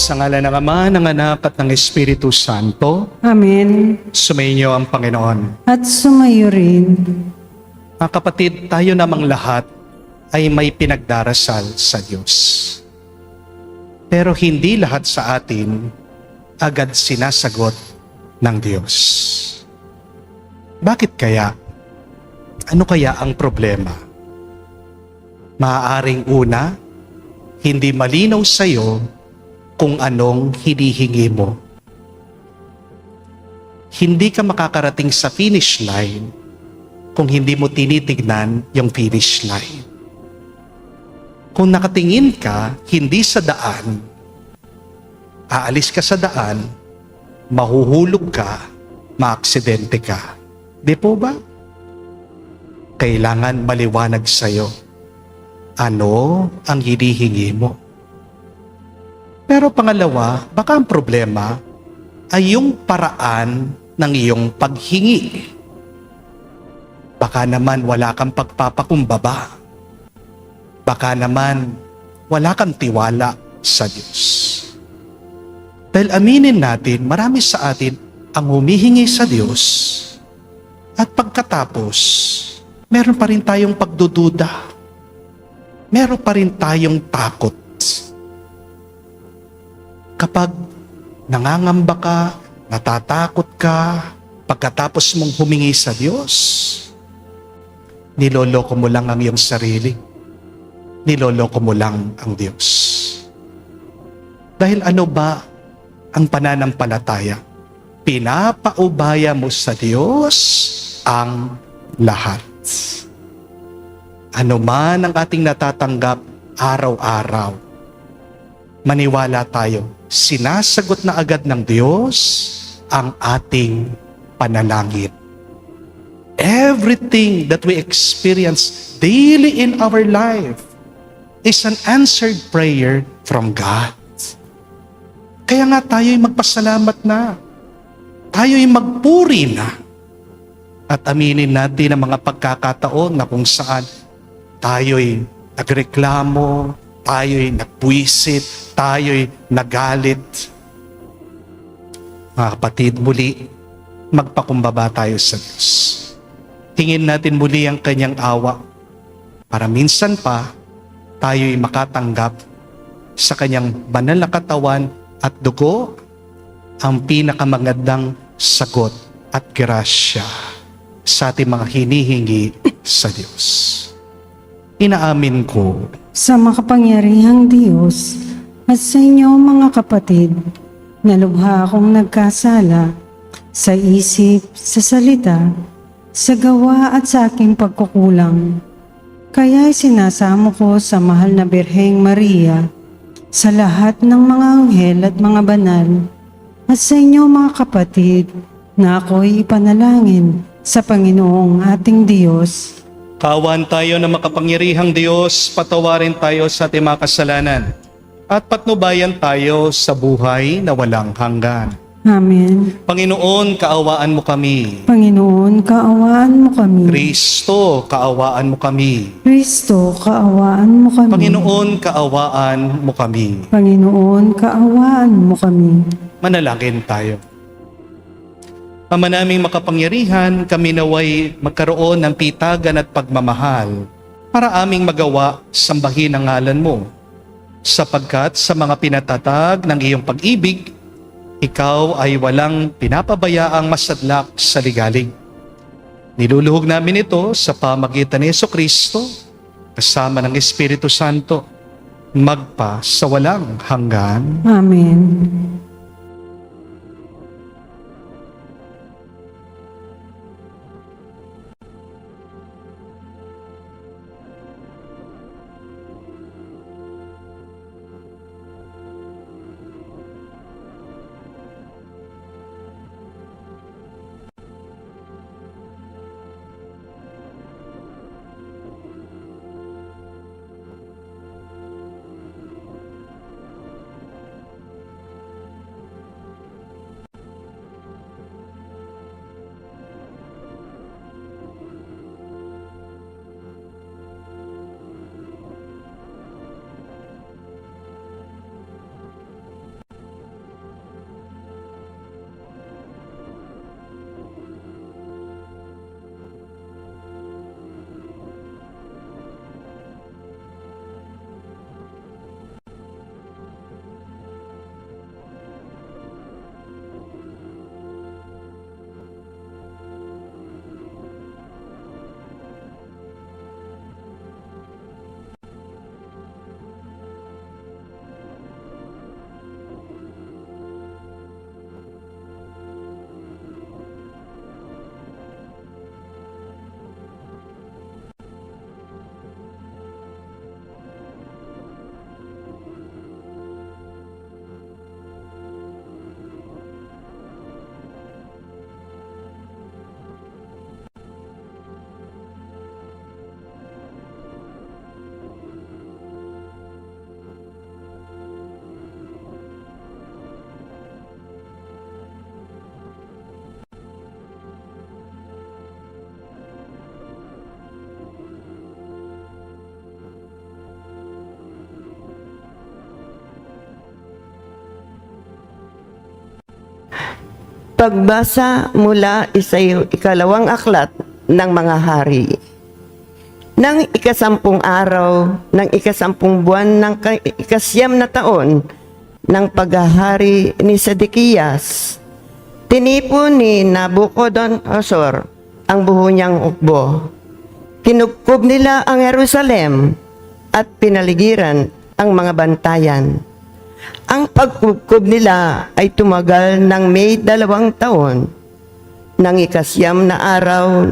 Sa ngalan ng Ama, ng Anak at ng Espiritu Santo, Amen. sumainyo ang Panginoon. At sumayo rin. Mga kapatid, tayo namang lahat ay may pinagdarasal sa Diyos. Pero hindi lahat sa atin agad sinasagot ng Diyos. Bakit kaya? Ano kaya ang problema? Maaaring una, hindi malinaw sa iyo kung anong hinihingi mo. Hindi ka makakarating sa finish line kung hindi mo tinitignan yung finish line. Kung nakatingin ka hindi sa daan, aalis ka sa daan, mahuhulog ka, maaksidente ka. Di po ba? Kailangan maliwanag sa'yo. Ano ang hinihingi mo? Pero pangalawa, baka ang problema ay yung paraan ng iyong paghingi. Baka naman wala kang pagpapakumbaba. Baka naman wala kang tiwala sa Diyos. Dahil aminin natin, marami sa atin ang humihingi sa Diyos at pagkatapos, meron pa rin tayong pagdududa. Meron pa rin tayong takot. Kapag nangangamba ka, natatakot ka, pagkatapos mong humingi sa Diyos, niloloko mo lang ang iyong sarili. Niloloko mo lang ang Diyos. Dahil ano ba ang pananampalataya? Pinapaubaya mo sa Diyos ang lahat. Ano man ang ating natatanggap araw-araw, maniwala tayo, sinasagot na agad ng Diyos ang ating panalangin. Everything that we experience daily in our life is an answered prayer from God. Kaya nga tayo'y magpasalamat na. Tayo'y magpuri na. At aminin natin ang mga pagkakataon na kung saan tayo'y nagreklamo, tayo'y nagbuwisit, tayo'y nagalit. Mga kapatid, muli, magpakumbaba tayo sa Diyos. Tingin natin muli ang kanyang awa para minsan pa tayo'y makatanggap sa kanyang banal na katawan at dugo ang pinakamagandang sagot at grasya sa ating mga hinihingi sa Diyos. Inaamin ko Sa makapangyarihang Diyos at sa inyo mga kapatid, na lubha akong nagkasala sa isip, sa salita, sa gawa at sa aking pagkukulang. Kaya sinasamo ko sa mahal na Birheng Maria, sa lahat ng mga anghel at mga banal, at sa inyo mga kapatid, na ako'y ipanalangin sa Panginoong ating Diyos. kaawaan tayo ng makapangyarihang Diyos, patawarin tayo sa ating mga kasalanan, at patnubayan tayo sa buhay na walang hanggan. Amen. Panginoon, kaawaan mo kami. Panginoon, kaawaan mo kami. Kristo, kaawaan mo kami. Kristo, kaawaan mo kami. Panginoon, kaawaan mo kami. Panginoon, kaawaan mo kami. Manalangin tayo. Ama naming makapangyarihan, kami naway magkaroon ng pitagan at pagmamahal para aming magawa sambahin ang ngalan mo. Sapagkat sa mga pinatatag ng iyong pag-ibig, ikaw ay walang pinapabayaang masadlak sa ligalig. Niluluhog namin ito sa pamagitan ni Jesucristo, kasama ng Espiritu Santo, magpa sa walang hanggan. Amen. Pagbasa mula ikalawang aklat ng mga hari. Nang ikasampung araw, ng ikasampung buwan ng ikasyam na taon ng paghahari ni Sedekiyas, tinipon ni Nabucodonosor ang buho niyang ukbo. Kinubkob nila ang Jerusalem at pinaligiran ang mga bantayan. Ang pagkubkob nila ay tumagal ng May 2 taon. Nang ikasyam na araw,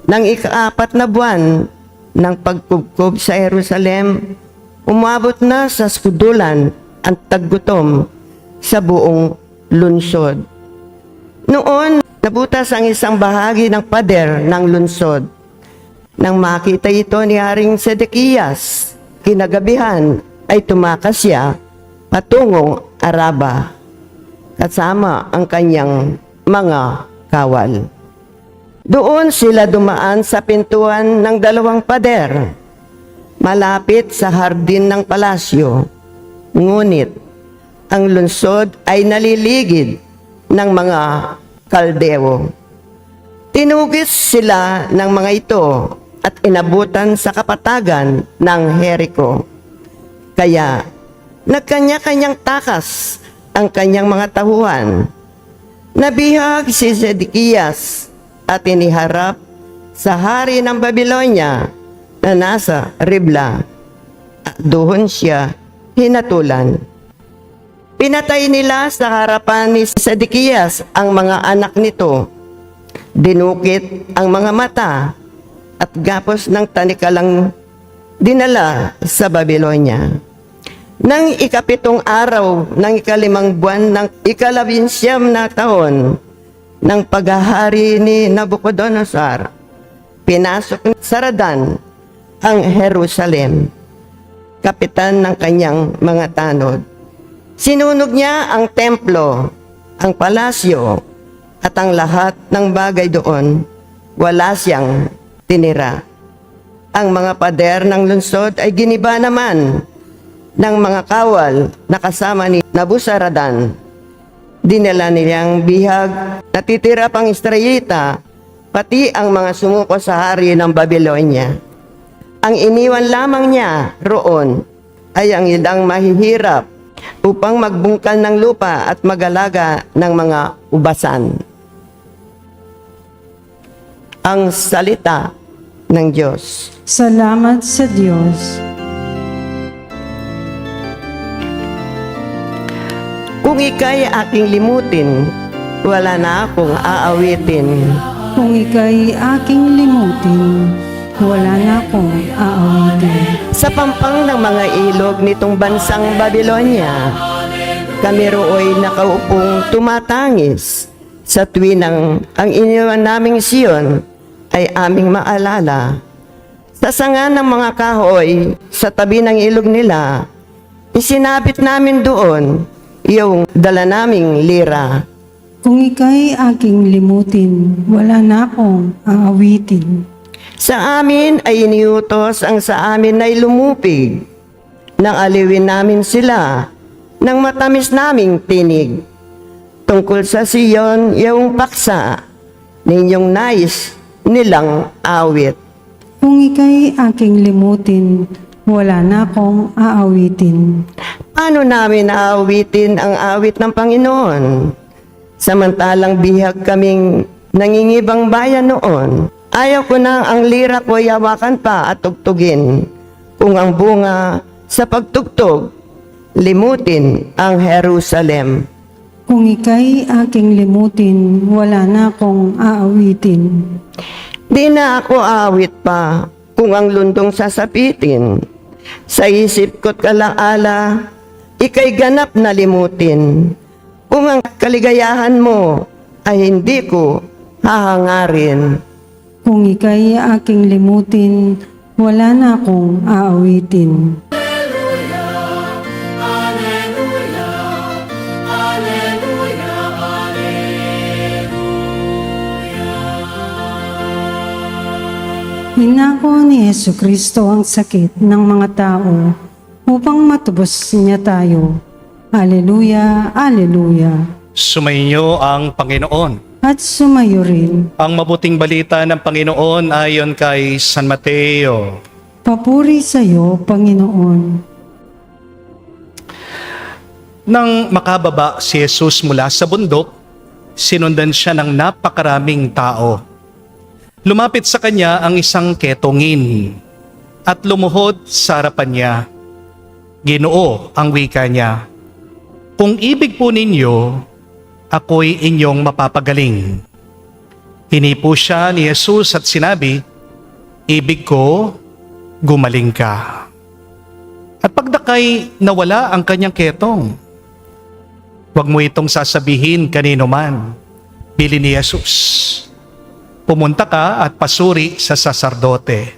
ng ikaapat na buwan ng pagkubkob sa Jerusalem, umabot na sa skudulan ang taggutom sa buong lungsod. Noon, nabutas ang isang bahagi ng pader ng lungsod. Nang makita ito ni Haring Sedekiyas, kinagabihan ay tumakas siya patungong Araba, kasama ang kanyang mga kawal. Doon sila dumaan sa pintuan ng dalawang pader, malapit sa hardin ng palasyo. Ngunit, ang lungsod ay naliligid ng mga Kaldeo. Tinugis sila ng mga ito at inabutan sa kapatagan ng Jericho. Kaya, nagkanya-kanyang takas ang kanyang mga tahuan. Nabihag si Sedekiyas at iniharap sa hari ng Babylonia na nasa Ribla. At doon siya hinatulan. Pinatay nila sa harapan ni Sedekiyas ang mga anak nito. Dinukit ang mga mata at gapos ng tanikalang dinala sa Babylonia. Nang ikapitong araw ng ikalimang buwan ng ikalabinsyam na taon ng paghahari ni Nabucodonosor, pinasok ni Saradan ang Jerusalem, kapitan ng kanyang mga tanod. Sinunog niya ang templo, ang palasyo, at ang lahat ng bagay doon. Wala siyang tinira. Ang mga pader ng lungsod ay giniba naman ng mga kawal na kasama ni Nabuzaradan. Dinala nilang bihag, natitira pang Israelita, pati ang mga sumuko sa hari ng Babylonia. Ang iniwan lamang niya roon ay ang ilang mahihirap upang magbungkal ng lupa at mag-alaga ng mga ubasan. Ang salita ng Diyos. Salamat sa Diyos. Kung ika'y aking limutin, wala na akong aawitin. Kung ika'y aking limutin, wala na akong aawitin. Sa pampang ng mga ilog nitong bansang Babylonia, kami rooy nakaupong tumatangis sa tuwinang ang iniwan naming Siyon ay aming maalala. Sa sanga ng mga kahoy sa tabi ng ilog nila, isinabit namin doon yung dala naming lira. Kung ika'y aking limutin, wala na akong aawitin. Sa amin ay iniutos ang sa amin ay lumupig, nang aliwin namin sila ng matamis naming tinig. Tungkol sa Siyon, yung paksa, ninyong nais nilang awit. Kung ika'y aking limutin, wala na akong aawitin. Paano namin aawitin ang awit ng Panginoon? Samantalang bihag kaming nangingibang bayan noon. Ayaw ko na ang lira ko yawakan pa at tugtugin. Kung ang bunga sa pagtugtog, limutin ang Jerusalem. Kung ika'y aking limutin, wala na akong aawitin. Di na ako aawit pa kung ang lundong sasapitin. Sa isip ko't kalaala, ika'y ganap na limutin. Kung ang kaligayahan mo ay hindi ko hahangarin. Kung ika'y aking limutin, wala na akong aawitin. Hinako ni Jesucristo ang sakit ng mga tao upang matubos niya tayo. Aleluya, aleluya. Sumainyo ang Panginoon. at sumayo rin. Ang mabuting balita ng Panginoon ayon kay San Mateo. Papuri sa iyo, Panginoon. Nang makababa si Jesus mula sa bundok, sinundan siya ng napakaraming tao. Lumapit sa kanya ang isang ketongin at lumuhod sa harapan niya. Ginoo ang wika niya, "Kung ibig po ninyo, ako'y inyong mapapagaling." Hinipo siya ni Jesus at sinabi, "Ibig ko, gumaling ka." At pagdakay nawala ang kanyang ketong. "Huwag mo itong sasabihin kanino man," bili ni Jesus. "Pumunta ka at pasuri sa saserdote.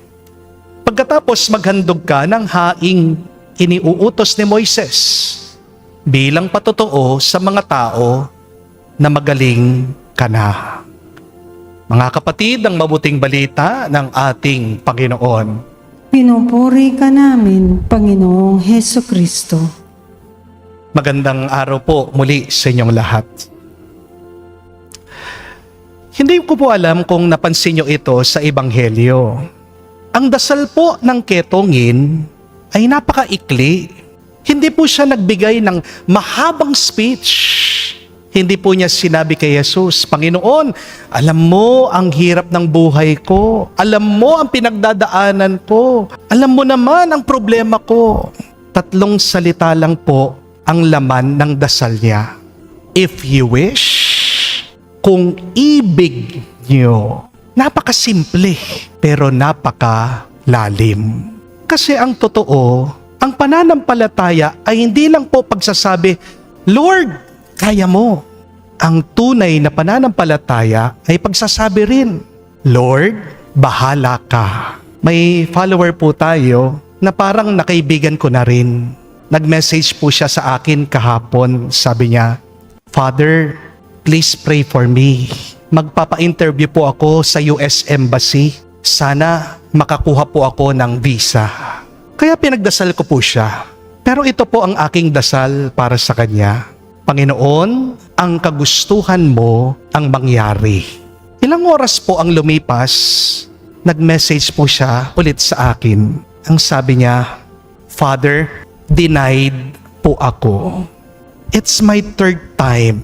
Pagkatapos maghandog ka ng haing iniuutos ni Moises bilang patotoo sa mga tao na magaling ka na." Mga kapatid, ang mabuting balita ng ating Panginoon. Pinupuri ka namin, Panginoong Heso Kristo. Magandang araw po muli sa inyong lahat. Hindi ko po alam kung napansin nyo ito sa Ebanghelyo. Ang dasal po ng ketongin ay napakaikli. Hindi po siya nagbigay ng mahabang speech. Hindi po niya sinabi kay Jesus, "Panginoon, alam mo ang hirap ng buhay ko. Alam mo ang pinagdadaanan ko. Alam mo naman ang problema ko." 3 salita lang po ang laman ng dasal niya. "If you wish," kung ibig niyo. Napakasimple pero napakalalim. Kasi ang totoo, ang pananampalataya ay hindi lang po pagsasabi, "Lord, kaya mo." Ang tunay na pananampalataya ay pagsasabi rin, "Lord, bahala ka." May follower po tayo na parang nakaibigan ko na rin. Nag-message po siya sa akin kahapon. Sabi niya, "Father, please pray for me. Magpapa-interview po ako sa US Embassy. Sana makakuha po ako ng visa." Kaya pinagdasal ko po siya. Pero ito po ang aking dasal para sa kanya. "Panginoon, ang kagustuhan mo ang mangyari." Ilang oras po ang lumipas, nag-message po siya ulit sa akin. Ang sabi niya, "Father, denied po ako. It's my 3rd time.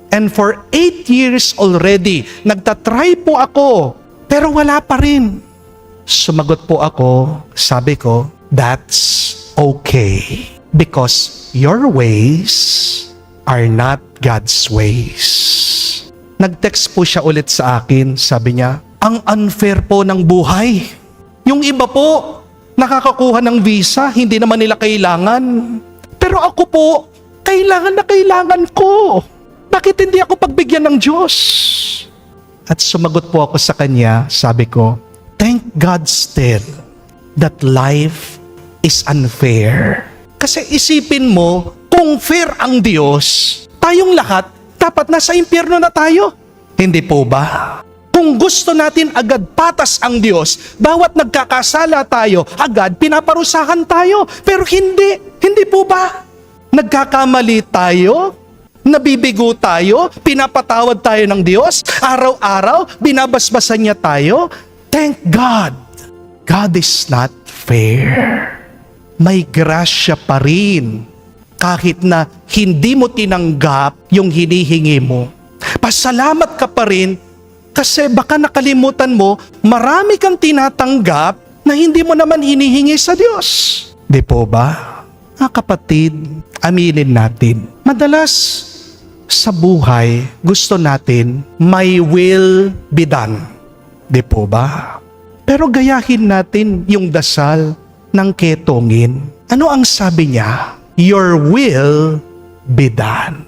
And for 8 years already, nagtatry po ako, pero wala pa rin." Sumagot po ako, sabi ko, "That's okay. Because your ways are not God's ways." Nag-text po siya ulit sa akin, sabi niya, "Ang unfair po ng buhay. Yung iba po, nakakakuha ng visa, hindi naman nila kailangan. Pero ako po, kailangan na kailangan ko. Bakit hindi ako pagbigyan ng Diyos?" At sumagot po ako sa kanya, sabi ko, "Thank God still that life is unfair." Kasi isipin mo, kung fair ang Diyos, tayong lahat dapat nasa impyerno na tayo. Hindi po ba? Kung gusto natin agad patas ang Diyos, bawat nagkakasala tayo, agad pinaparusahan tayo. Pero hindi. Hindi po ba? Nagkakamali tayo, nabibigo tayo, pinapatawad tayo ng Diyos, araw-araw, binabasbasan niya tayo. Thank God. God is not fair. May grasya pa rin kahit na hindi mo tinanggap yung hinihingi mo. Pasalamat ka pa rin kasi baka nakalimutan mo, marami kang tinatanggap na hindi mo naman hinihingi sa Diyos. Di po ba? Kapatid, aminin natin. Madalas sa buhay, gusto natin my will be done. Di po ba? Pero gayahin natin yung dasal ng ketongin. Ano ang sabi niya? Your will be done.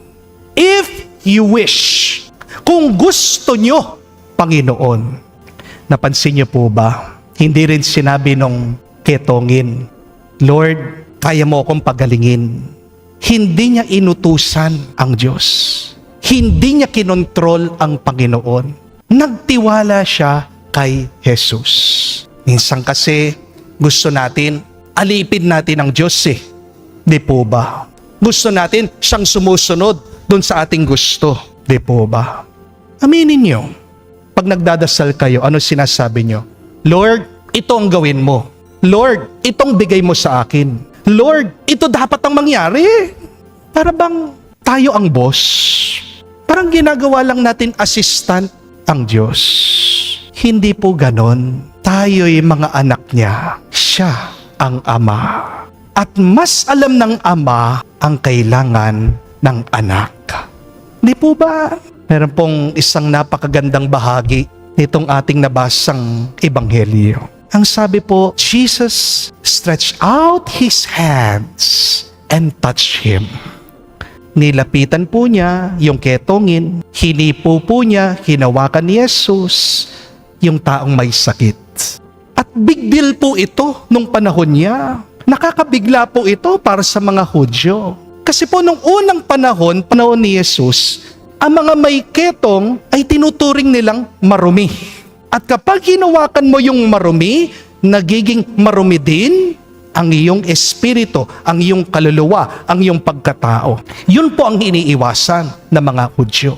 If you wish. Kung gusto nyo, Panginoon. Napansin niyo po ba? Hindi rin sinabi nung ketongin, "Lord, kaya mo akong pagalingin." Hindi niya inutusan ang Diyos. Hindi niya kinontrol ang Panginoon. Nagtiwala siya kay Jesus. Minsan kasi gusto natin, alipin natin ang Diyos eh. Di po ba? Gusto natin siyang sumusunod doon sa ating gusto. Di po ba? Aminin nyo. Pag nagdadasal kayo, ano sinasabi nyo? Lord, ito ang gawin mo. Lord, itong bigay mo sa akin. Lord, ito dapat ang mangyari. Para bang tayo ang boss? Parang ginagawa lang natin assistant ang Diyos. Hindi po ganon. Tayo'y mga anak niya. Siya ang Ama. At mas alam ng Ama ang kailangan ng anak. Di po ba? Meron pong isang napakagandang bahagi nitong ating nabasang ebanghelyo. Ang sabi po, Jesus stretched out His hands and touched him. Nilapitan po niya yung ketongin, hinipo po niya, hinawakan ni Jesus yung taong may sakit. At big deal po ito nung panahon niya. Nakakabigla po ito para sa mga Hudyo. Kasi po nung unang panahon ni Jesus, ang mga may ketong ay tinuturing nilang marumi. At kapag hinawakan mo yung marumi, nagiging marumi din ang iyong espiritu, ang iyong kaluluwa, ang iyong pagkatao. Yun po ang iniiwasan ng mga Hudyo.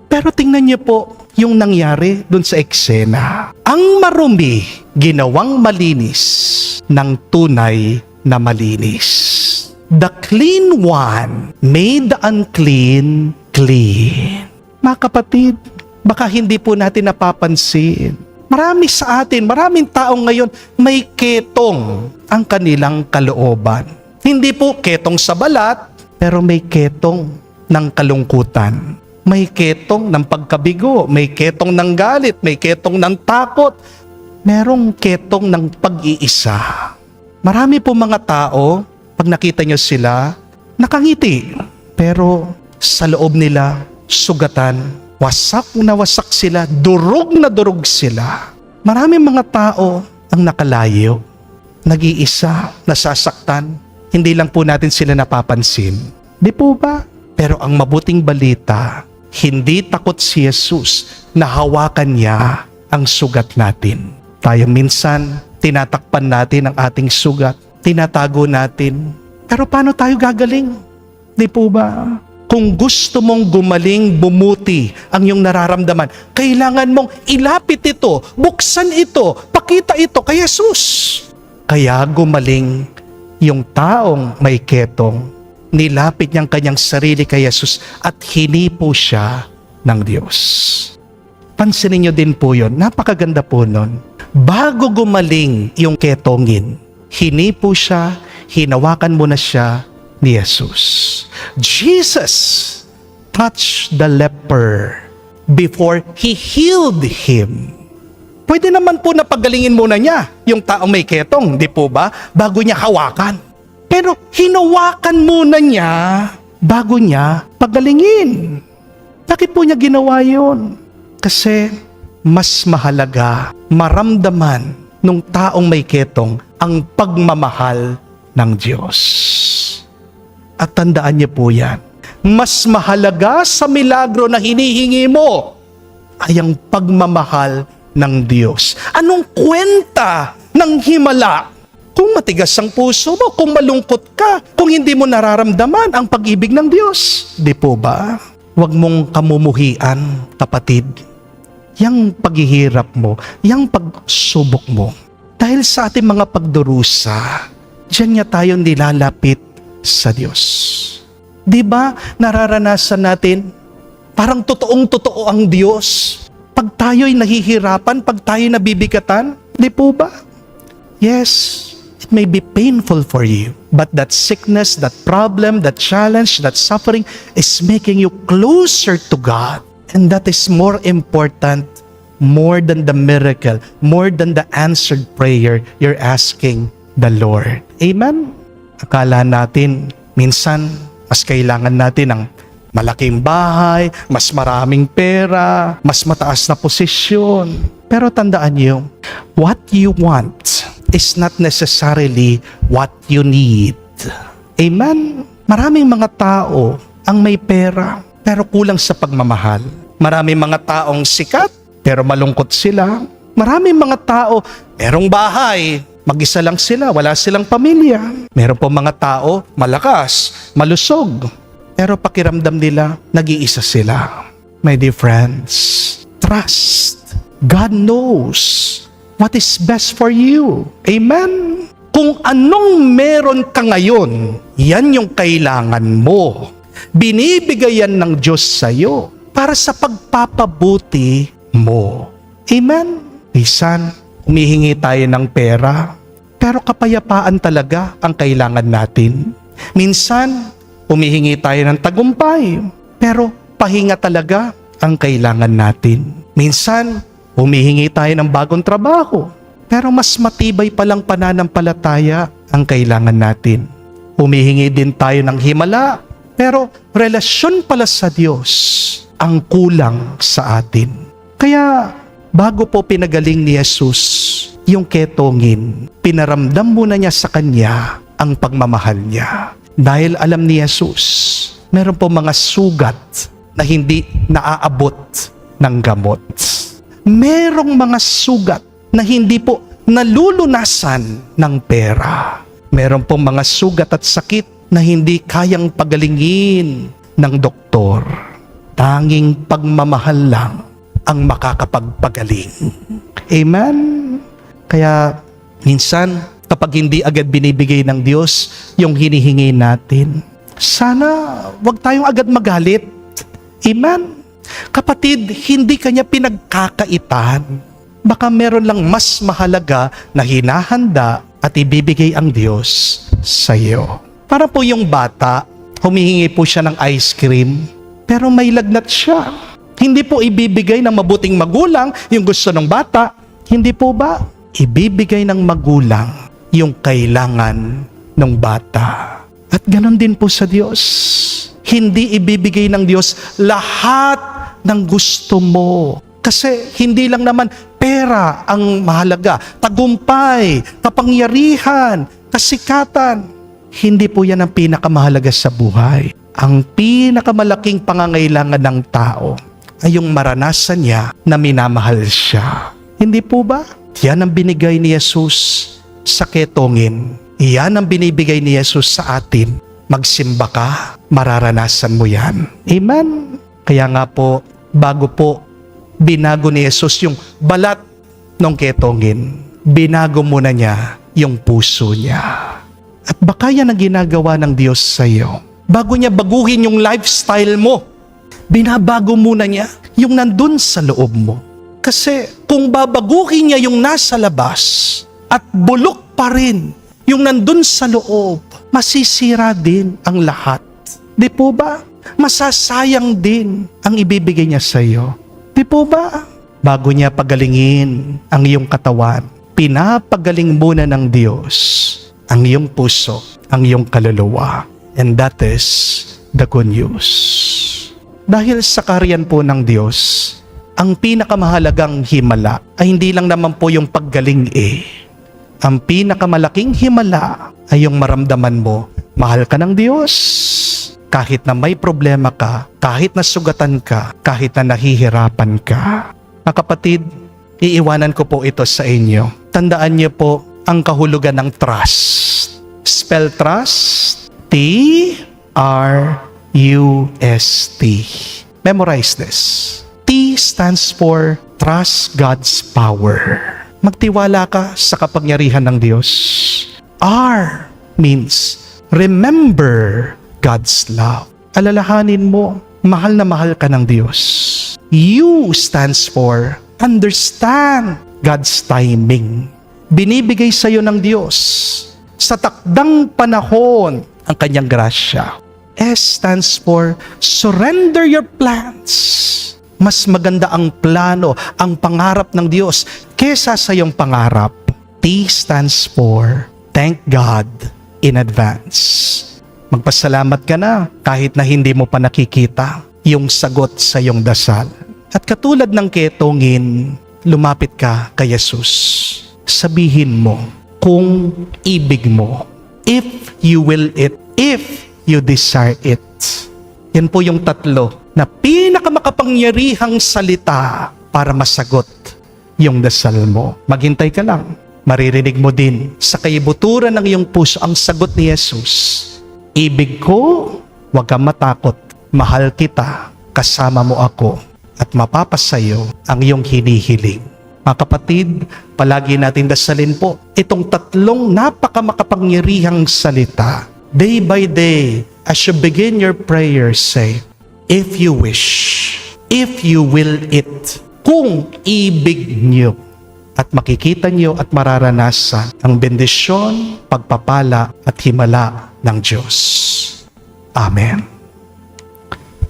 Pero tingnan niyo po yung nangyari dun sa eksena. Ang marumi, ginawang malinis ng tunay na malinis. The clean one made the unclean clean. Mga kapatid, baka hindi po natin napapansin. Marami sa atin, maraming tao ngayon may ketong ang kanilang kalooban. Hindi po ketong sa balat, pero may ketong ng kalungkutan. May ketong ng pagkabigo, may ketong ng galit, may ketong ng takot. Merong ketong ng pag-iisa. Marami po mga tao, pag nakita nyo sila, nakangiti. Pero sa loob nila, sugatan, wasak na wasak sila, durog na durog sila. Maraming mga tao ang nakalayo, nag-iisa, nasasaktan. Hindi lang po natin sila napapansin. Di po ba? Pero ang mabuting balita, hindi takot si Jesus na hawakan niya ang sugat natin. Tayo minsan, tinatakpan natin ang ating sugat, tinatago natin. Pero paano tayo gagaling? Di po ba? Kung gusto mong gumaling, bumuti ang iyong nararamdaman, kailangan mong ilapit ito, buksan ito, pakita ito kay Jesus. Kaya gumaling yung taong may ketong, nilapit niyang kanyang sarili kay Jesus at hinipo siya ng Diyos. Pansinin niyo din po yun, napakaganda po nun. Bago gumaling yung ketongin, hinipo siya, hinawakan mo na siya ni Jesus. Jesus touched the leper before He healed him. Pwede naman po na pagalingin muna niya yung taong may ketong, di po ba? Bago niya hawakan. Pero hinawakan muna niya bago niya pagalingin. Bakit po niya ginawa yun? Kasi mas mahalaga maramdaman nung taong may ketong ang pagmamahal ng Diyos. At tandaan niyo po yan, mas mahalaga sa milagro na hinihingi mo ay ang pagmamahal ng Diyos. Anong kwenta ng himala kung matigas ang puso mo, kung malungkot ka, kung hindi mo nararamdaman ang pag-ibig ng Diyos? Di po ba? Huwag mong kamumuhian, kapatid. Yang paghihirap mo, yang pagsubok mo. Dahil sa ating mga pagdurusa, diyan niya tayo nilalapit sa Diyos. Di ba nararanasan natin parang totoong-totoo ang Diyos pag tayo'y nahihirapan, pag tayo'y nabibigatan? Di po ba? Yes, it may be painful for you, but that sickness, that problem, that challenge, that suffering is making you closer to God. And that is more important, more than the miracle, more than the answered prayer you're asking the Lord. Amen? Akala natin, minsan, mas kailangan natin ng malaking bahay, mas maraming pera, mas mataas na posisyon. Pero tandaan niyo, what you want is not necessarily what you need. Amen? Maraming mga tao ang may pera, pero kulang sa pagmamahal. Maraming mga taong sikat, pero malungkot sila. Maraming mga tao, merong bahay, mag-isa lang sila, wala silang pamilya. Meron po mga tao, malakas, malusog, pero pakiramdam nila, nag-iisa sila. My dear friends, trust. God knows what is best for you. Amen? Kung anong meron ka ngayon, yan yung kailangan mo. Binibigay yan ng Diyos sa'yo para sa pagpapabuti mo. Amen? Minsan, humihingi tayo ng pera, pero kapayapaan talaga ang kailangan natin. Minsan, humihingi tayo ng tagumpay, pero pahinga talaga ang kailangan natin. Minsan, humihingi tayo ng bagong trabaho, pero mas matibay palang pananampalataya ang kailangan natin. Humihingi din tayo ng himala, pero relasyon pala sa Diyos ang kulang sa atin. Kaya bago po pinagaling ni Jesus yung ketongin, pinaramdam muna niya sa kanya ang pagmamahal niya. Dahil alam ni Jesus, meron po mga sugat na hindi naaabot ng gamot. Merong mga sugat na hindi po nalulunasan ng pera. Meron pong mga sugat at sakit na hindi kayang pagalingin ng doktor. Tanging pagmamahal lang ang makakapagpagaling. Amen? Kaya minsan, kapag hindi agad binibigay ng Diyos yung hinihingi natin, sana wag tayong agad magalit. Amen? Kapatid, hindi kanya pinagkakaitan. Baka meron lang mas mahalaga na hinahanda at ibibigay ang Diyos sa iyo. Para po yung bata, humihingi po siya ng ice cream, pero may lagnat siya. Hindi po ibibigay ng mabuting magulang yung gusto ng bata. Hindi po ba? Ibibigay ng magulang yung kailangan ng bata. At ganon din po sa Diyos. Hindi ibibigay ng Diyos lahat ng gusto mo. Kasi hindi lang naman pera ang mahalaga. Tagumpay, kapangyarihan, kasikatan. Hindi po yan ang pinakamahalaga sa buhay. Ang pinakamalaking pangangailangan ng tao ay yung maranasan niya na minamahal siya. Hindi po ba? Yan ang binigay ni Jesus sa ketongin. Yan ang binibigay ni Jesus sa atin. Magsimba ka, mararanasan mo yan. Amen? Kaya nga po, bago po binago ni Jesus yung balat ng ketongin, binago muna niya yung puso niya. At baka yan ang ginagawa ng Diyos sa iyo. Bago niya baguhin yung lifestyle mo, binabago muna niya yung nandun sa loob mo. Kasi kung babaguhin niya yung nasa labas at bulok pa rin yung nandun sa loob, masisira din ang lahat. Di po ba? Masasayang din ang ibibigay niya sa iyo. Di po ba? Bago niya pagalingin ang iyong katawan, pinapagaling muna ng Diyos ang iyong puso, ang iyong kaluluwa. And that is the good news. Dahil sa kaharian po ng Diyos, ang pinakamahalagang himala ay hindi lang naman po yung paggaling Ang pinakamalaking himala ay yung maramdaman mo, mahal ka ng Diyos. Kahit na may problema ka, kahit na sugatan ka, kahit na nahihirapan ka. Mga kapatid, iiwanan ko po ito sa inyo. Tandaan niyo po ang kahulugan ng trust. Spell trust, T-R-U-S-T. Memorize this. T stands for trust God's power. Magtiwala ka sa kapangyarihan ng Diyos. R means remember God's love. Alalahanin mo, mahal na mahal ka ng Diyos. U stands for understand God's timing. Binibigay sa iyo ng Diyos sa takdang panahon ang kanyang grasya. S stands for surrender your plans. Mas maganda ang plano, ang pangarap ng Diyos kesa sa iyong pangarap. T stands for thank God in advance. Magpasalamat ka na kahit na hindi mo pa nakikita yung sagot sa iyong dasal. At katulad ng ketongin, lumapit ka kay Jesus. Sabihin mo kung ibig mo. If you will it, if you desire it. Yan po yung tatlo na pinakamakapangyarihang salita para masagot yung dasal mo. Maghintay ka lang. Maririnig mo din sa kaibuturan ng iyong puso ang sagot ni Jesus. Ibig ko huwag kang matakot. Mahal kita, kasama mo ako, at mapapasayo ang iyong hinihiling. Mga kapatid, palagi natin dasalin po itong tatlong napakamakapangyarihang salita. Day by day, as you begin your prayer, say, if you wish, if you will it, kung ibig niyo, at makikita niyo at mararanasan ang bendisyon, pagpapala at himala ng Diyos. Amen.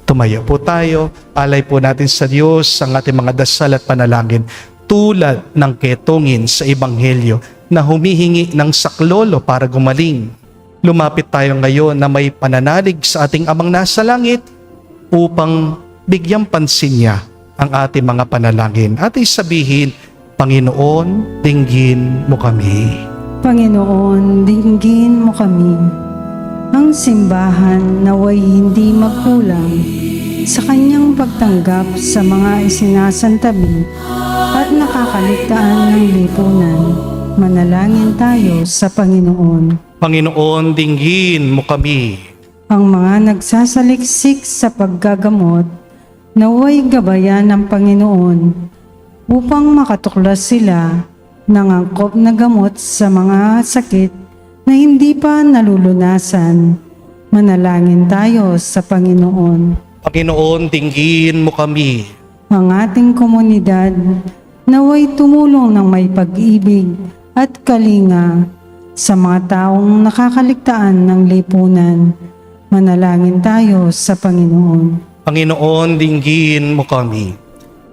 Tumayo po tayo, alay po natin sa Diyos ang ating mga dasal at panalangin tulad ng ketungin sa Ebanghelyo na humihingi ng saklolo para gumaling. Lumapit tayo ngayon na may pananalig sa ating Amang nasa langit upang bigyang pansin niya ang ating mga panalangin. At sabihin, Panginoon, dinggin mo kami. Panginoon, dinggin mo kami. Ang simbahan naway hindi magkulang sa kanyang pagtanggap sa mga isinasantabi at nakakaligtaan ng lipunan. Manalangin tayo sa Panginoon. Panginoon, dinggin mo kami. Ang mga nagsasaliksik sa paggagamot, naway gabayan ng Panginoon upang makatuklas sila ng angkop na gamot sa mga sakit na hindi pa nalulunasan. Manalangin tayo sa Panginoon. Panginoon, dinggin mo kami. Ang ating komunidad naway tumulong ng may pag-ibig at kalinga sa mga taong nakakaligtaan ng lipunan. Manalangin tayo sa Panginoon. Panginoon, dinggin mo kami.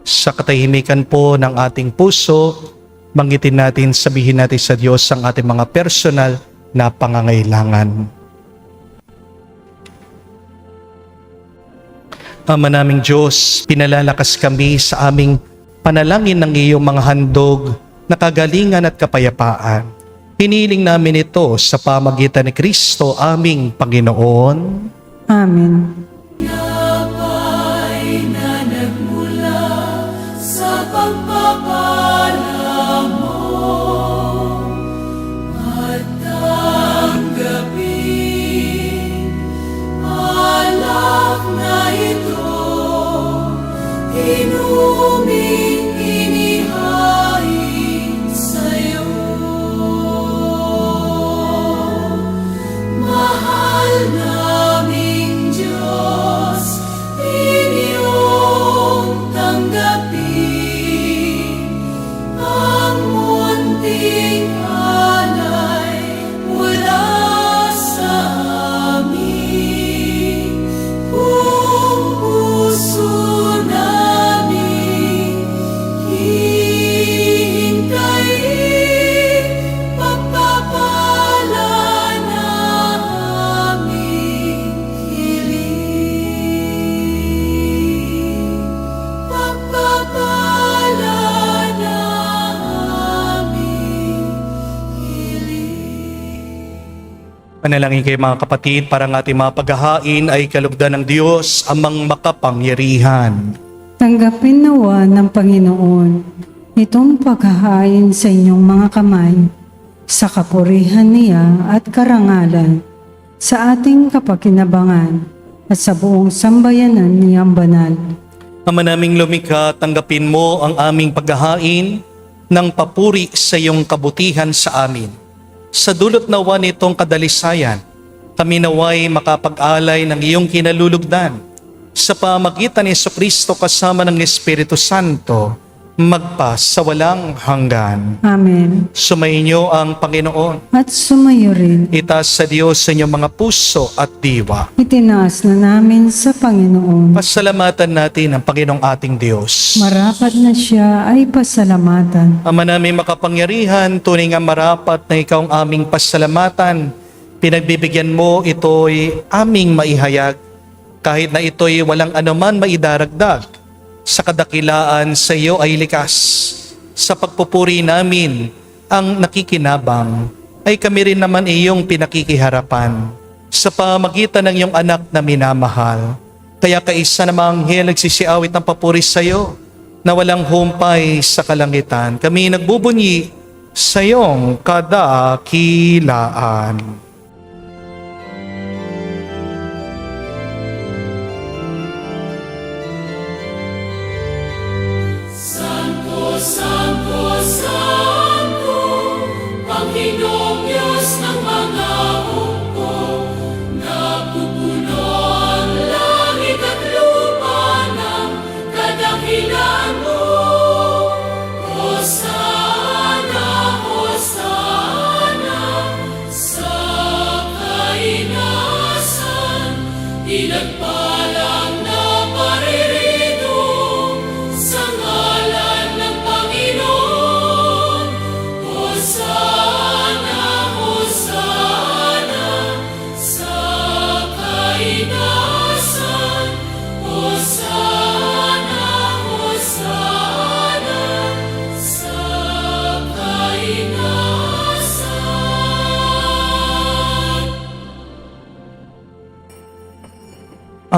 Sa katahimikan po ng ating puso, banggitin natin, sabihin natin sa Diyos ang ating mga personal na pangangailangan. Ama naming Diyos, pinalalakas kami sa aming panalangin ng iyong mga handog na kagalingan at kapayapaan. Hiniling namin ito sa pamagitan ni Kristo aming Panginoon. Amen. Sa pagpapala mo at tanggapin alak na ito, inuming inihain sa'yo. Mahal naming Diyos, inyong tanggapin ang munting alay mula sa amin. Buong puso namin hihintayin pagpapala na aming hiling. Pagpapala na aming hiling. Panalangin kayo mga kapatid, para ang ating mga paghahain ay kalugdan ng Diyos, amang makapangyarihan. Tanggapin nawa ng Panginoon itong paghahain sa inyong mga kamay sa kapurihan niya at karangalan sa ating kapakinabangan at sa buong sambayanan niyang banal. Ama naming lumikha, tanggapin mo ang aming paghahain ng papuri sa iyong kabutihan sa amin. Sa dulot nawa nitong kadalisayan, kami naway makapag-alay ng iyong kinalulugdan. Sa pamagitan ni Jesucristo kasama ng Espiritu Santo, magpa sa walang hanggan. Amen. Sumainyo ang Panginoon. At sumayo rin, Itaas sa Diyos sa inyong mga puso at diwa. itinaas na namin sa Panginoon. Pasalamatan natin ang Panginoong ating Diyos. Marapat na siya ay pasalamatan. Ama namin makapangyarihan, tunay nga marapat na ikaw ang aming pasalamatan. Pinagbibigyan mo ito'y aming maihayag, kahit na ito'y walang anuman maidaragdag. Sa kadakilaan sa iyo ay likas. Sa pagpupuri namin ang nakikinabang, ay kami rin naman iyong pinakikiharapan sa pamagitan ng iyong anak na minamahal. Kaya kaisa namang anghel nagsisiawit ng papuri sa iyo na walang humpay sa kalangitan. Kami nagbubunyi sa iyong kadakilaan.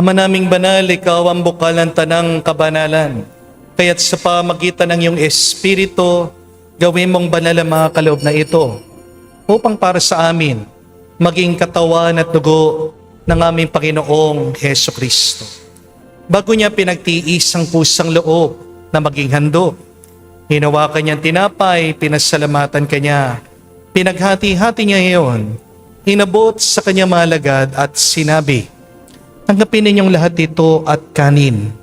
Ama naming banal, ikaw ang bukal ng tanang kabanalan. Kaya't sa pamagitan ng iyong Espiritu, gawin mong banal ang mga kaloob na ito upang para sa amin maging katawan at dugo ng aming Panginoong Heso Kristo. Bago niya pinagtiis ang pusang loob na maging handog, hinawakan niyang tinapay, pinasalamatan kanya, pinaghati-hati niya iyon, inabot sa kanyang mga alagad at sinabi, "Tanggapin ninyong lahat ito at kanin.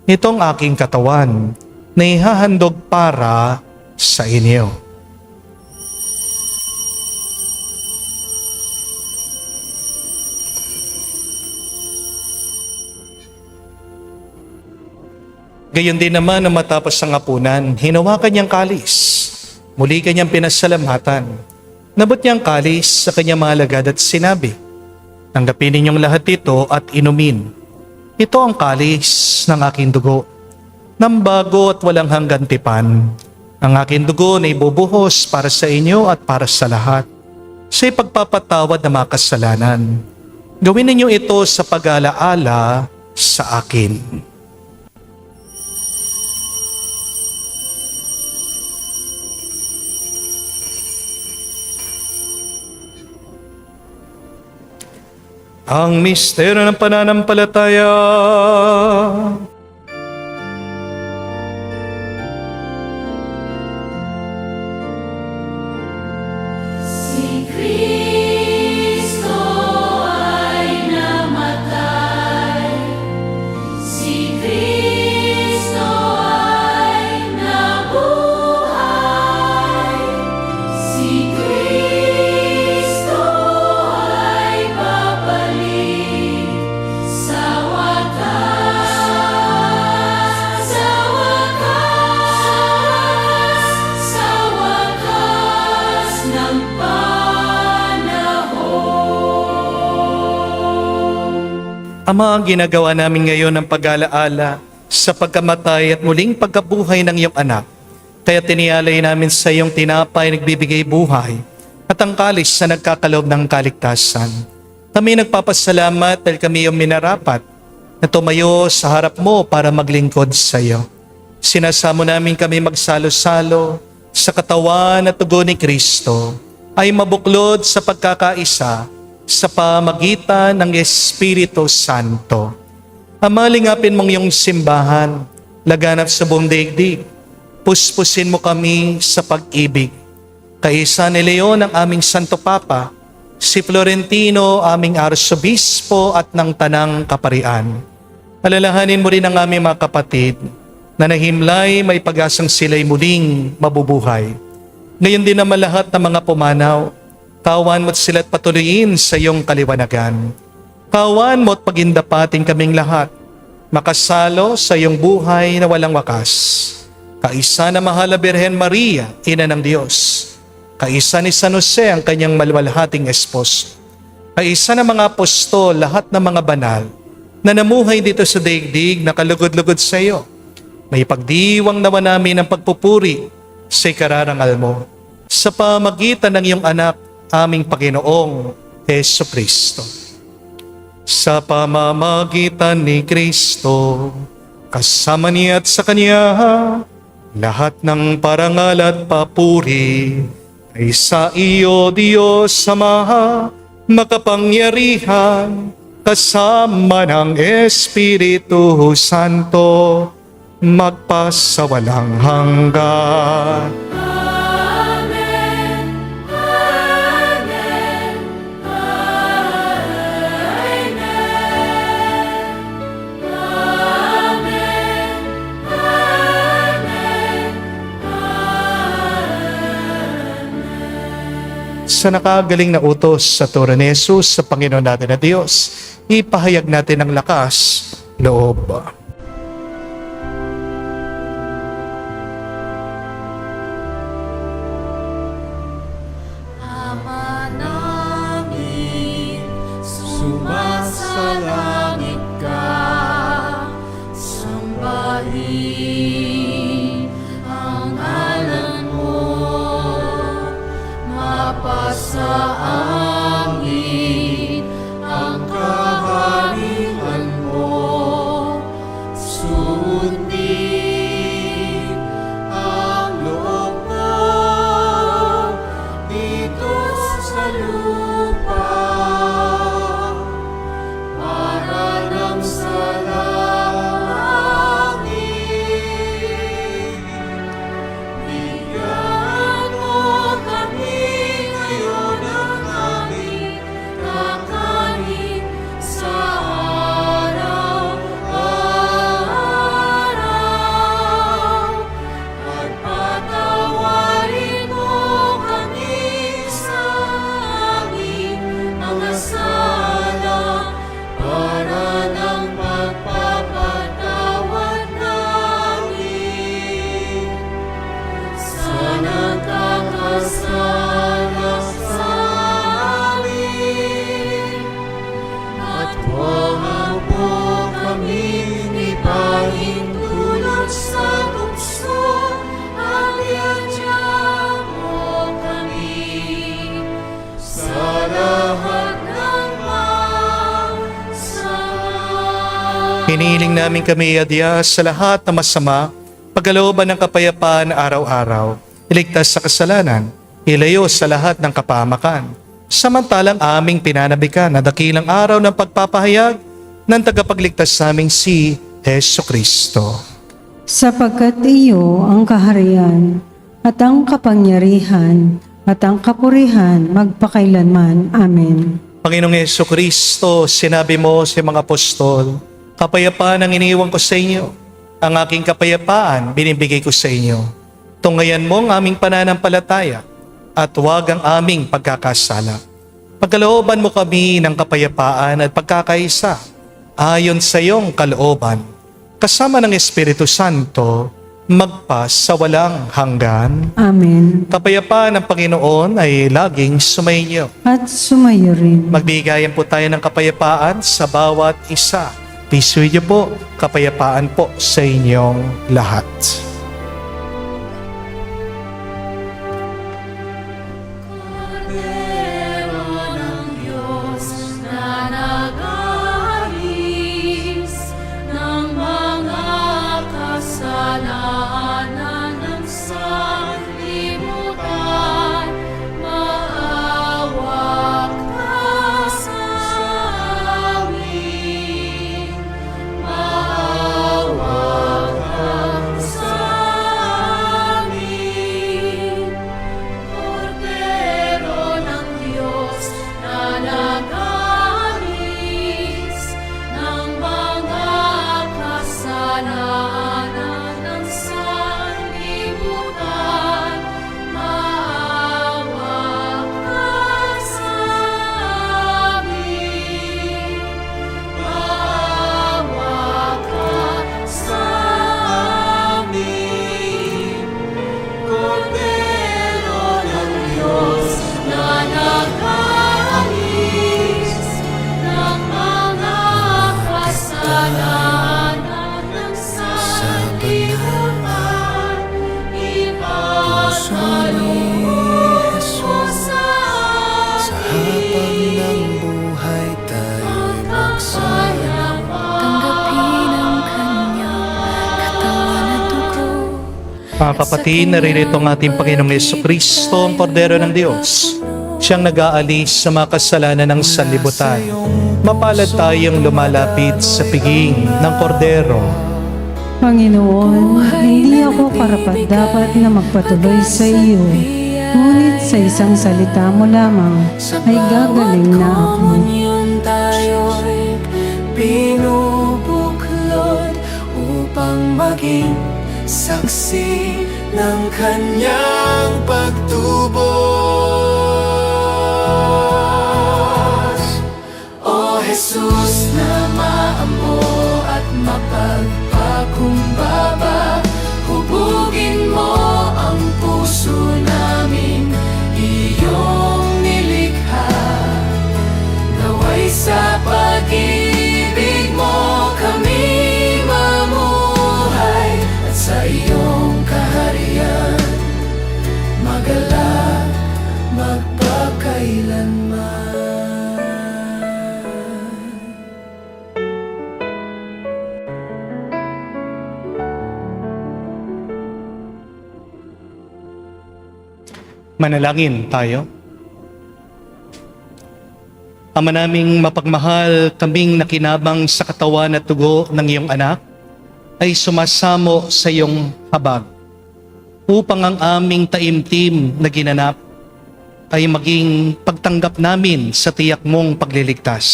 Ito ang aking katawan na ihahandog para sa inyo." Gayon din naman na matapos ang hapunan, hinawakan niyang kalis. Muli kanyang pinasalamatan. Nabot niyang kalis sa kanyang mga alagad at sinabi, "Tanggapin ninyong lahat ito at inumin. Ito ang kalis ng aking dugo, ng bago at walang hanggan tipan. Ang aking dugo na ibubuhos para sa inyo at para sa lahat, sa ipagpapatawad ng mga kasalanan. Gawin ninyo ito sa pag-alaala sa akin." Ang misteryo ng pananampalataya. Si Kristo ay namatay, si Kristo ay nabuhay, si Kristo ay babalik sa wakas, sa wakas, sa wakas ng Ama, ang ginagawa namin ngayon ng pag-alaala sa pagkamatay at muling pagkabuhay ng iyong anak. Kaya tinialay namin sa iyong tinapay nagbibigay buhay at ang kalis na nagkakaloob ng kaligtasan. Kami nagpapasalamat dahil kami iyong minarapat na tumayo sa harap mo para maglingkod sa iyo. Sinasamo namin kami magsalo-salo sa katawan at dugo ni Kristo ay mabuklod sa pagkakaisa sa pamagitan ng Espiritu Santo. Ama, lingapin mong iyong simbahan, laganap sa buong daigdig. Puspusin mo kami sa pag-ibig. Kaisa ni Leon ang aming Santo Papa, si Florentino aming Arsobispo at ng Tanang Kaparian. Alalahanin mo rin ang aming mga kapatid na nahimlay may pag-asang sila'y muling mabubuhay. Ngayon din naman lahat ng mga pumanaw, kawan mo't sila't patuloyin sa iyong kaliwanagan. Kawan mo't pagindapatin kaming lahat, makasalo sa iyong buhay na walang wakas. Kaisa na mahal na Birhen Maria, Ina ng Diyos. Kaisa ni San Jose, ang kanyang maluwalhating esposo. Kaisa na mga apostol, lahat ng mga banal, na namuhay dito sa daigdig na kalugod-lugod sa iyo. May pagdiwang nawa namin ang pagpupuri sa ikararangal mo sa pamagitan ng iyong anak, aming Panginoong Heso Kristo. Sa pamamagitan ni Kristo, kasama niya at sa Kanya, lahat ng parangal at papuri ay sa iyo, Diyos Ama, makapangyarihan, kasama ng Espiritu Santo, magpasawalang hanggan. Amen, Amen, Amen, Amen, Amen. Sa nakagaling na utos sa turo ni Jesus sa Panginoon natin na Diyos, ipahayag natin ang lakas, loob. Ama namin, sumasalangit ka, sambahin ang ngalan mo, mapasa amin ang kaharian mo, Inihiling namin kami, Diyos, sa lahat na masama, pagkalooban ng kapayapaan araw-araw, iligtas sa kasalanan, ilayo sa lahat ng kapahamakan. Samantalang aming pinanabikan na dakilang araw ng pagpapahayag ng tagapagligtas naming si Jesucristo. Sapagkat iyo ang kaharian at ang kapangyarihan at ang kapurihan magpakailanman. Amen. Panginoong Jesucristo, sinabi mo sa mga apostol, kapayapaan ang iniiwan ko sa inyo. Ang aking kapayapaan binibigay ko sa inyo. Tungayan mo ang aming pananampalataya at huwag ang aming pagkakasala. Pagkalooban mo kami ng kapayapaan at pagkakaisa ayon sa iyong kalooban, kasama ng Espiritu Santo, magpa sa walang hanggan. Amen. Kapayapaan ng Panginoon ay laging sumainyo. At sumayo rin. Magbigayan po tayo ng kapayapaan sa bawat isa. Peace with you po. Kapayapaan po sa inyong lahat. Kordero ng Diyos na nag-aalis ng mga kasalanan ng sanlibutan, maawa ka sa amin. Maawa ka sa amin. Kordero ng Diyos na nag-aalis ng mga kasalanan ng sanlibutan, maawa ka sa amin. Maawa ka sa amin. Kordero ng Diyos na nag-aalis ng mga kasalanan ng sanlibutan, ipagkaloob mo sa amin ang kapayapaan. Tanggapin ang kanyang katawan at dugo. Mga kapatid, naririto ang ating Panginoong Jesucristo, ang Kordero ng Diyos. Siyang nag-aalis sa mga kasalanan ng sanlibutan. Mapalad tayong lumalapit sa piging ng Kordero. Panginoon, hindi ako karapat-dapat na magpatuloy sa iyo. Ngunit sa isang salita mo lamang ay gagaling na ako. Komunyon tayo'y pinubuklod upang maging saksi ng kanyang pagtubos. O Jesus na maamo at mapagpakumbaba, hubugin mo ang puso namin iyong nilikha. Naway sa pag-ibig mo kami mamuhay at sa iyong kaharian magalak magpakailanman. Manalangin tayo. Ama naming mapagmahal, kaming nakinabang sa katawan at dugo ng iyong anak ay sumasamo sa iyong habag upang ang aming taimtim na ginanap ay maging pagtanggap namin sa tiyak mong pagliligtas.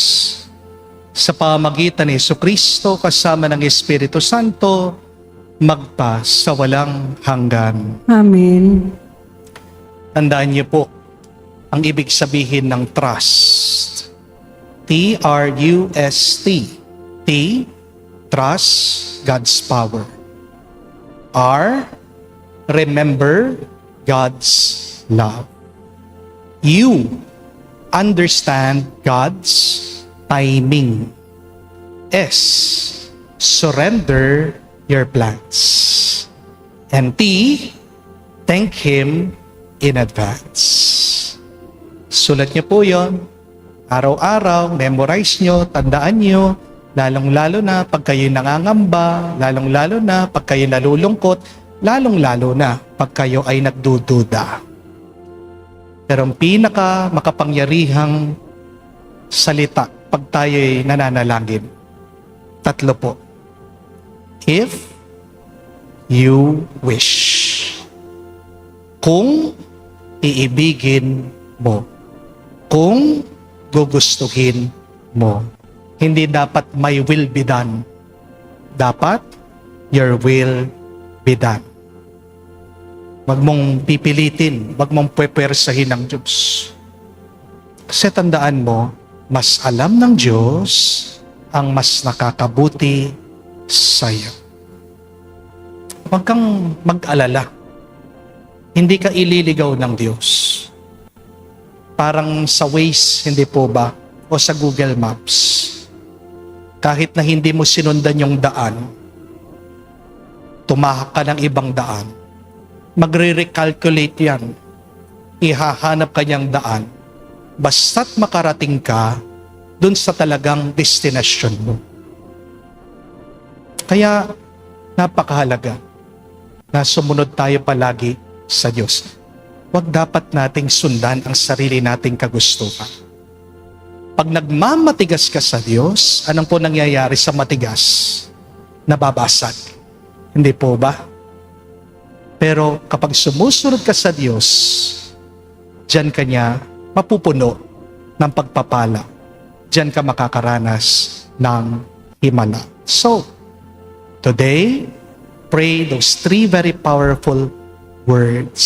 Sa pamagitan ni Jesucristo kasama ng Espiritu Santo, magpa sa walang hanggan. Amen. Tandaan niyo po ang ibig sabihin ng trust. T-R-U-S-T. T, trust God's power. R, remember God's love. U, understand God's timing. S, surrender your plans. And T, thank Him in advance. Sulat niyo po yon. Araw-araw, memorize nyo, tandaan nyo, Lalong-lalo na pag kayo'y nangangamba, lalong-lalo na pag kayo'y nalulungkot, lalong-lalo na pag kayo ay nagdududa. Pero ang pinaka makapangyarihang salita pag tayo'y nananalangin, 3 po. If you wish. Kung iibigin mo. Kung gugustuhin mo. Hindi dapat my will be done. Dapat your will be done. Wag mong pipilitin, wag mong pwepersahin ng Diyos. Kasi tandaan mo, mas alam ng Diyos ang mas nakakabuti sa'yo. Huwag kang mag-alala. Hindi ka ililigaw ng Diyos. Parang sa Waze, hindi po ba? O sa Google Maps. Kahit na hindi mo sinundan yung daan, tumahak ka ng ibang daan, magre-recalculate yan. Ihahanap ka niyang daan. Basta't makarating ka dun sa talagang destinasyon mo. Kaya, napakahalaga na sumunod tayo palagi sa Diyos. Huwag dapat nating sundan ang sarili nating kagustuhan. Pag nagmamatigas ka sa Diyos, anong po nangyayari sa matigas? Nababasag. Hindi po ba? Pero kapag sumusunod ka sa Diyos, diyan ka niya mapupuno ng pagpapala. Diyan ka makakaranas ng himala. So, today, pray those 3 very powerful words.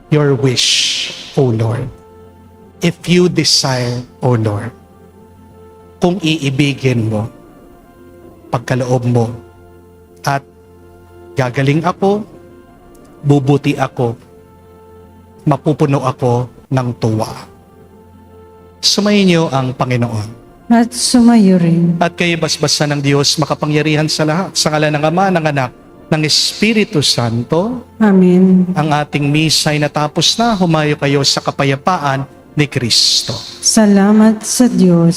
Your wish, O Lord. If you desire, O Lord. Kung iibigin mo, pagkaloob mo, at gagaling ako, bubuti ako, mapupuno ako ng tuwa. Sumayin niyo ang Panginoon. At sumayo rin. At kayo basbasan ng Diyos, makapangyarihan sa lahat, sa ngalan ng Ama, ng Anak, ng Espiritu Santo. Amen. Ang ating misa ay natapos na. Humayo kayo sa kapayapaan ni Kristo. Salamat sa Diyos.